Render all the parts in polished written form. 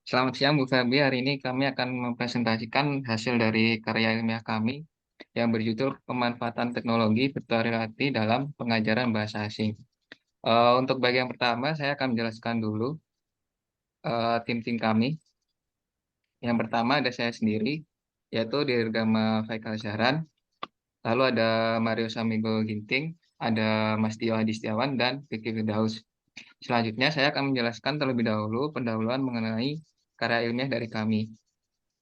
Selamat siang Bu Febi, hari ini kami akan mempresentasikan hasil dari karya ilmiah kami yang berjudul Pemanfaatan Teknologi Virtual Reality dalam Pengajaran Bahasa Asing. Untuk bagian pertama, saya akan menjelaskan dulu tim-tim kami. Yang pertama ada saya sendiri, yaitu Dirgama Faikal Syahran, lalu ada Mario Samigo Ginting, ada Mas Tio Hadi Setiawan, dan Vicky Firdaus. Selanjutnya, saya akan menjelaskan terlebih dahulu pendahuluan mengenai karya ilmiah dari kami.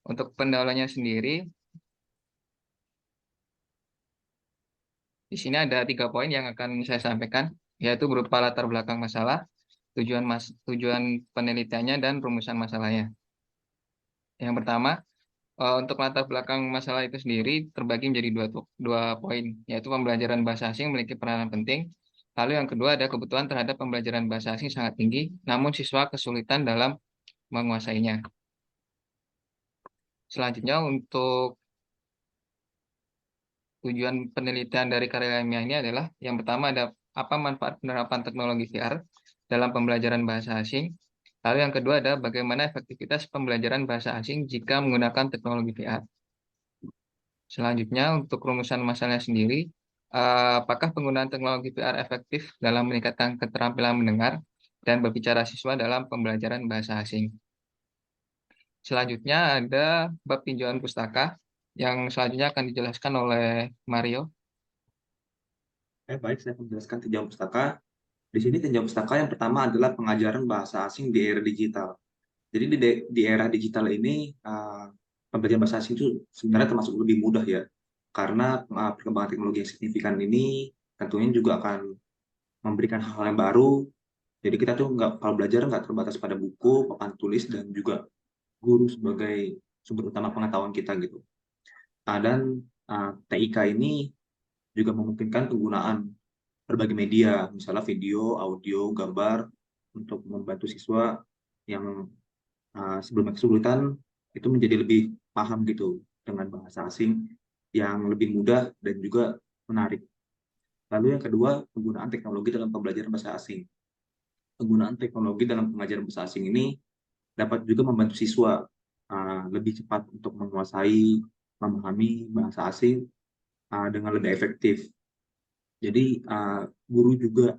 Untuk pendahuluannya sendiri, di sini ada 3 poin yang akan saya sampaikan, yaitu berupa latar belakang masalah, tujuan penelitiannya, dan rumusan masalahnya. Yang pertama, untuk latar belakang masalah itu sendiri terbagi menjadi dua poin, yaitu pembelajaran bahasa asing memiliki peranan penting. Lalu yang kedua ada kebutuhan terhadap pembelajaran bahasa asing sangat tinggi, namun siswa kesulitan dalam menguasainya. Selanjutnya untuk tujuan penelitian dari karya ilmiah ini adalah yang pertama ada apa manfaat penerapan teknologi VR dalam pembelajaran bahasa asing. Lalu yang kedua ada bagaimana efektivitas pembelajaran bahasa asing jika menggunakan teknologi VR. Selanjutnya untuk rumusan masalahnya sendiri, apakah penggunaan teknologi VR efektif dalam meningkatkan keterampilan mendengar dan berbicara siswa dalam pembelajaran bahasa asing. Selanjutnya ada bab tinjauan pustaka yang selanjutnya akan dijelaskan oleh Mario. Baik, saya akan menjelaskan tinjauan pustaka. Di sini tinjauan pustaka yang pertama adalah pengajaran bahasa asing di era digital. Jadi di era digital ini, pembelajaran bahasa asing itu sebenarnya termasuk lebih mudah ya, karena perkembangan teknologi yang signifikan ini tentunya juga akan memberikan hal-hal yang baru. Jadi kita tuh nggak, kalau belajar nggak terbatas pada buku, papan tulis, dan juga guru sebagai sumber utama pengetahuan kita gitu. Dan TIK ini juga memungkinkan penggunaan berbagai media, misalnya video, audio, gambar, untuk membantu siswa yang sebelumnya kesulitan itu menjadi lebih paham gitu dengan bahasa asing yang lebih mudah dan juga menarik. Lalu yang kedua, penggunaan teknologi dalam pembelajaran bahasa asing. Penggunaan teknologi dalam pengajaran bahasa asing ini dapat juga membantu siswa lebih cepat untuk menguasai, memahami bahasa asing dengan lebih efektif. Jadi guru juga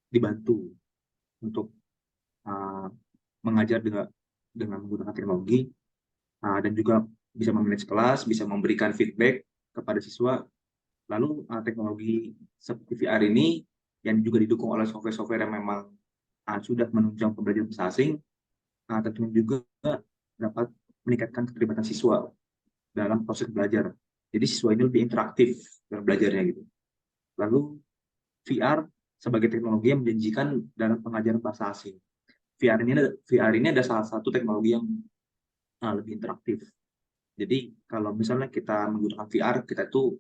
dibantu untuk uh, mengajar dengan menggunakan teknologi, dan juga bisa memanage kelas, bisa memberikan feedback kepada siswa. Lalu teknologi seperti VR ini yang juga didukung oleh software-software yang memang sudah menunjang pembelajaran bahasa asing, tentunya juga dapat meningkatkan keterlibatan siswa dalam proses belajar. Jadi siswa ini lebih interaktif dalam belajarnya gitu. Lalu VR sebagai teknologi yang menjanjikan dalam pengajaran bahasa asing. VR ini ada salah satu teknologi yang lebih interaktif. Jadi kalau misalnya kita menggunakan VR, kita tuh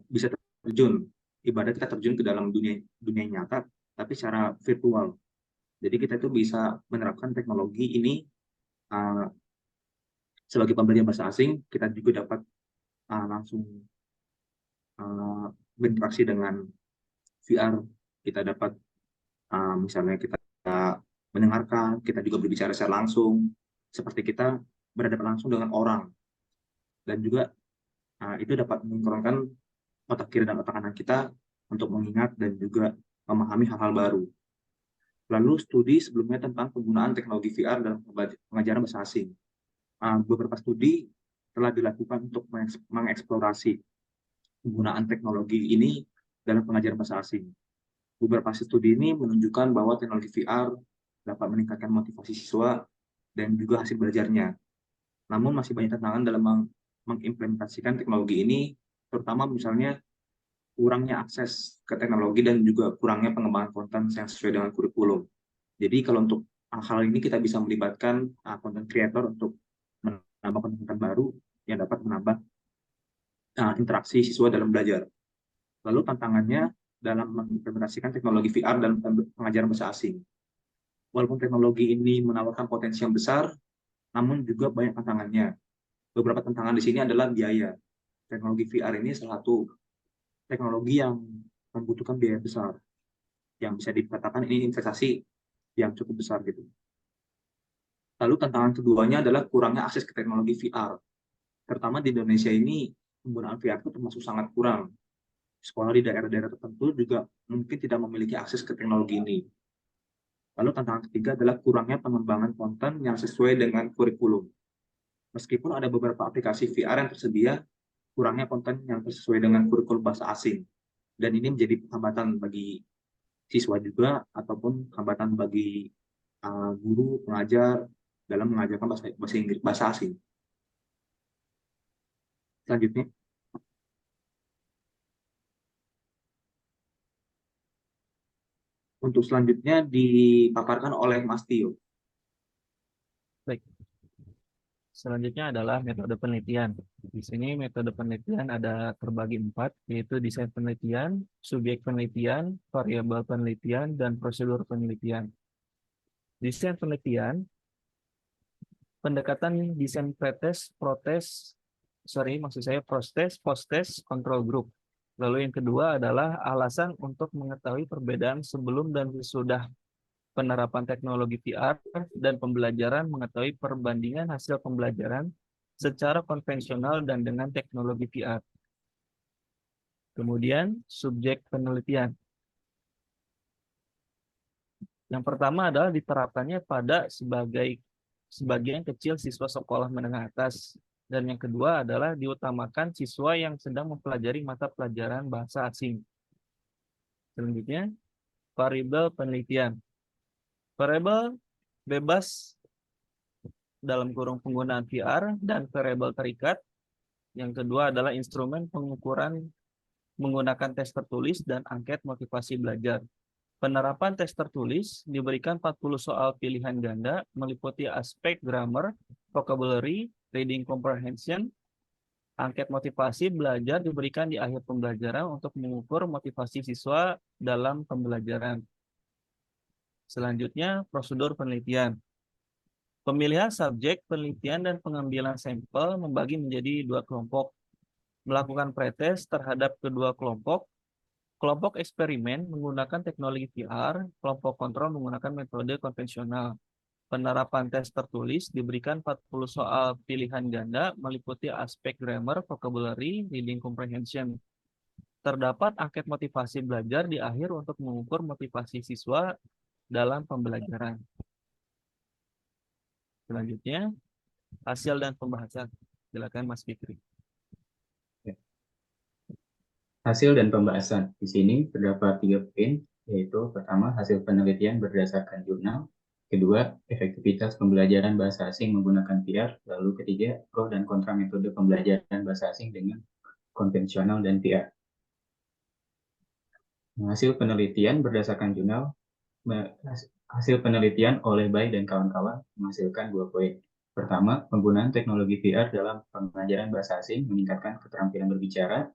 bisa terjun, ibarat kita terjun ke dalam dunia dunia nyata, tapi secara virtual. Jadi kita tuh bisa menerapkan teknologi ini uh, sebagai pembelajaran bahasa asing, kita juga dapat langsung uh, berinteraksi dengan VR, kita dapat misalnya kita mendengarkan, kita juga berbicara secara langsung, seperti kita berhadapan langsung dengan orang, dan juga itu dapat menurunkan otak kiri dan otak kanan kita untuk mengingat dan juga memahami hal-hal baru. Lalu studi sebelumnya tentang penggunaan teknologi VR dalam pengajaran bahasa asing. Beberapa studi telah dilakukan untuk mengeksplorasi penggunaan teknologi ini dalam pengajaran bahasa asing. Beberapa studi ini menunjukkan bahwa teknologi VR dapat meningkatkan motivasi siswa dan juga hasil belajarnya. Namun masih banyak tantangan dalam mengimplementasikan teknologi ini, terutama misalnya kurangnya akses ke teknologi dan juga kurangnya pengembangan konten yang sesuai dengan kurikulum. Jadi kalau untuk hal ini kita bisa melibatkan konten creator untuk menambah konten baru yang dapat menambah interaksi siswa dalam belajar. Lalu tantangannya dalam mengimplementasikan teknologi VR dalam pengajaran bahasa asing. Walaupun teknologi ini menawarkan potensi yang besar, namun juga banyak tantangannya. Beberapa tantangan di sini adalah biaya. Teknologi VR ini salah satu teknologi yang membutuhkan biaya besar, yang bisa dikatakan ini investasi yang cukup besar gitu. Lalu tantangan keduanya adalah kurangnya akses ke teknologi VR. Terutama di Indonesia ini, penggunaan VR itu termasuk sangat kurang. Sekolah di daerah-daerah tertentu juga mungkin tidak memiliki akses ke teknologi ini. Lalu tantangan ketiga adalah kurangnya pengembangan konten yang sesuai dengan kurikulum. Meskipun ada beberapa aplikasi VR yang tersedia, kurangnya konten yang sesuai dengan kurikulum bahasa asing. Dan ini menjadi hambatan bagi siswa juga, ataupun hambatan bagi guru, pengajar dalam mengajarkan bahasa Inggris, bahasa asing. Selanjutnya, untuk selanjutnya dipaparkan oleh Mas Tio. Baik. Selanjutnya adalah metode penelitian. Di sini metode penelitian ada terbagi 4, yaitu desain penelitian, subjek penelitian, variabel penelitian, dan prosedur penelitian. Desain penelitian, pendekatan desain proses, post-test, control group. Lalu yang kedua adalah alasan untuk mengetahui perbedaan sebelum dan sesudah penerapan teknologi VR dan pembelajaran, mengetahui perbandingan hasil pembelajaran secara konvensional dan dengan teknologi VR. Kemudian subjek penelitian. Yang pertama adalah diterapkannya pada sebagian kecil siswa sekolah menengah atas. Dan yang kedua adalah diutamakan siswa yang sedang mempelajari mata pelajaran bahasa asing. Selanjutnya, variabel penelitian. Variabel bebas dalam kurung penggunaan VR dan variabel terikat. Yang kedua adalah instrumen pengukuran menggunakan tes tertulis dan angket motivasi belajar. Penerapan tes tertulis diberikan 40 soal pilihan ganda meliputi aspek grammar, vocabulary, reading comprehension. Angket motivasi belajar diberikan di akhir pembelajaran untuk mengukur motivasi siswa dalam pembelajaran. Selanjutnya, prosedur penelitian. Pemilihan subjek, penelitian, dan pengambilan sampel membagi menjadi 2 kelompok. Melakukan pretest terhadap kedua kelompok. Kelompok eksperimen menggunakan teknologi VR, kelompok kontrol menggunakan metode konvensional. Penerapan tes tertulis diberikan 40 soal pilihan ganda meliputi aspek grammar, vocabulary, reading comprehension. Terdapat angket motivasi belajar di akhir untuk mengukur motivasi siswa dalam pembelajaran. Selanjutnya, hasil dan pembahasan. Silakan Mas Fikri. Hasil dan pembahasan. Di sini terdapat 3 poin, yaitu pertama, hasil penelitian berdasarkan jurnal, kedua, efektivitas pembelajaran bahasa asing menggunakan VR, lalu ketiga, pro dan kontra metode pembelajaran bahasa asing dengan konvensional dan VR. Hasil penelitian berdasarkan jurnal, hasil penelitian oleh Bai dan kawan-kawan menghasilkan 2 poin. Pertama, penggunaan teknologi VR dalam pengajaran bahasa asing meningkatkan keterampilan berbicara,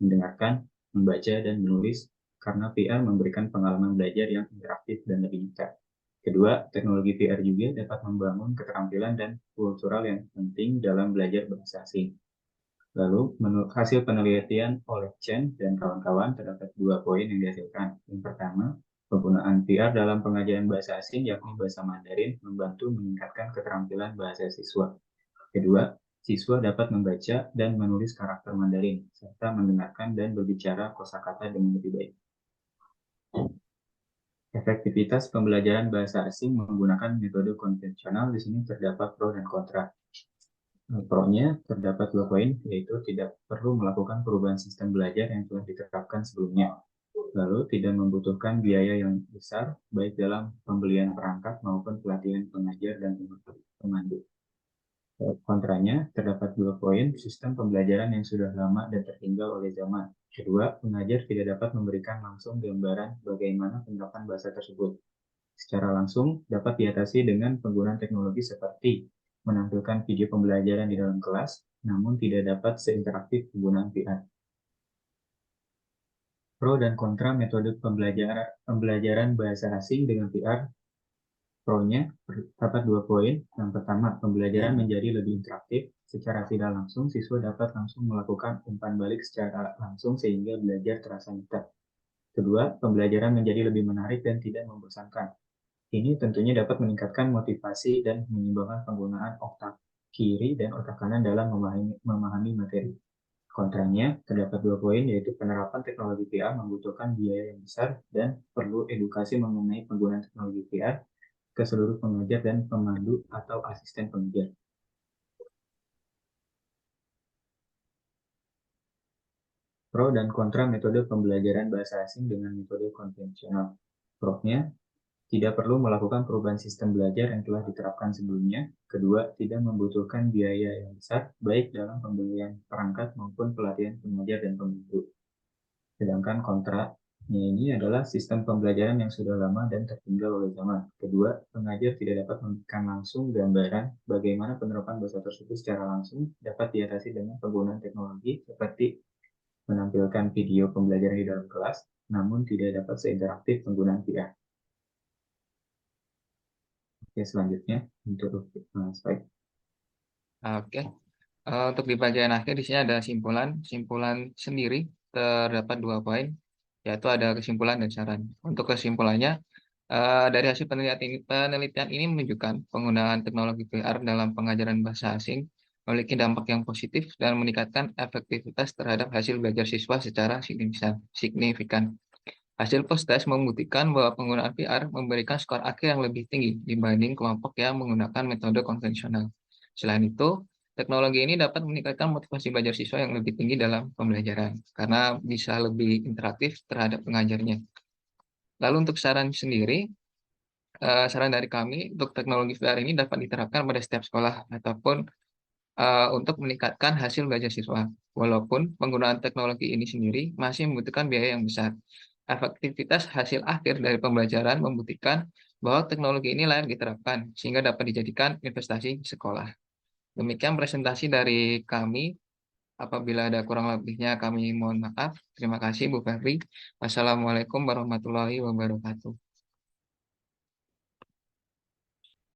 mendengarkan, membaca, dan menulis karena VR memberikan pengalaman belajar yang interaktif dan lebih nyata. Kedua, teknologi VR juga dapat membangun keterampilan dan kultural yang penting dalam belajar bahasa asing. Lalu, menurut hasil penelitian oleh Chen dan kawan-kawan, terdapat 2 poin yang dihasilkan. Yang pertama, penggunaan VR dalam pengajaran bahasa asing, yakni bahasa Mandarin, membantu meningkatkan keterampilan bahasa siswa. Kedua, siswa dapat membaca dan menulis karakter Mandarin, serta mendengarkan dan berbicara kosakata dengan lebih baik. Efektivitas pembelajaran bahasa asing menggunakan metode konvensional di sini terdapat pro dan kontra. Pro-nya terdapat 2 poin, yaitu tidak perlu melakukan perubahan sistem belajar yang telah diterapkan sebelumnya. Lalu tidak membutuhkan biaya yang besar, baik dalam pembelian perangkat maupun pelatihan pengajar dan pemandu. Kontranya, terdapat 2 poin, sistem pembelajaran yang sudah lama dan tertinggal oleh zaman. Kedua, pengajar tidak dapat memberikan langsung gambaran bagaimana penerapan bahasa tersebut. Secara langsung, dapat diatasi dengan penggunaan teknologi seperti menampilkan video pembelajaran di dalam kelas, namun tidak dapat seinteraktif penggunaan VR. Pro dan kontra metode pembelajaran bahasa asing dengan VR. Pro-nya terdapat 2 poin. Yang pertama, pembelajaran menjadi lebih interaktif. Secara tidak langsung, siswa dapat langsung melakukan umpan balik secara langsung sehingga belajar terasa nyata. Kedua, pembelajaran menjadi lebih menarik dan tidak membosankan. Ini tentunya dapat meningkatkan motivasi dan menyeimbangkan penggunaan otak kiri dan otak kanan dalam memahami materi. Kontranya, terdapat 2 poin, yaitu penerapan teknologi VR membutuhkan biaya yang besar dan perlu edukasi mengenai penggunaan teknologi VR ke seluruh pengajar dan pemandu atau asisten pengajar. Pro dan kontra metode pembelajaran bahasa asing dengan metode konvensional. Pro-nya, tidak perlu melakukan perubahan sistem belajar yang telah diterapkan sebelumnya. Kedua, tidak membutuhkan biaya yang besar, baik dalam pembelian perangkat maupun pelatihan pengajar dan pembantu. Sedangkan kontranya ini adalah sistem pembelajaran yang sudah lama dan tertinggal oleh zaman. Kedua, pengajar tidak dapat memberikan langsung gambaran bagaimana penerapan bahasa tersebut secara langsung dapat diatasi dengan penggunaan teknologi seperti menampilkan video pembelajaran di dalam kelas, namun tidak dapat seinteraktif penggunaan VR. Oke, selanjutnya untuk slide. Oke. Untuk di bagian akhir di sini ada simpulan. Simpulan sendiri terdapat 2 poin, yaitu ada kesimpulan dan saran. Untuk kesimpulannya, dari hasil penelitian ini menunjukkan penggunaan teknologi VR dalam pengajaran bahasa asing memiliki dampak yang positif dan meningkatkan efektivitas terhadap hasil belajar siswa secara signifikan. Hasil post-test membuktikan bahwa penggunaan VR memberikan skor akhir yang lebih tinggi dibanding kelompok yang menggunakan metode konvensional. Selain itu, teknologi ini dapat meningkatkan motivasi belajar siswa yang lebih tinggi dalam pembelajaran karena bisa lebih interaktif terhadap pengajarnya. Lalu untuk saran sendiri, saran dari kami untuk teknologi VR ini dapat diterapkan pada setiap sekolah ataupun untuk meningkatkan hasil belajar siswa. Walaupun penggunaan teknologi ini sendiri masih membutuhkan biaya yang besar. Efektivitas hasil akhir dari pembelajaran membuktikan bahwa teknologi ini layak diterapkan sehingga dapat dijadikan investasi sekolah. Demikian presentasi dari kami. Apabila ada kurang lebihnya kami mohon maaf. Terima kasih Bu Febri. Wassalamualaikum warahmatullahi wabarakatuh.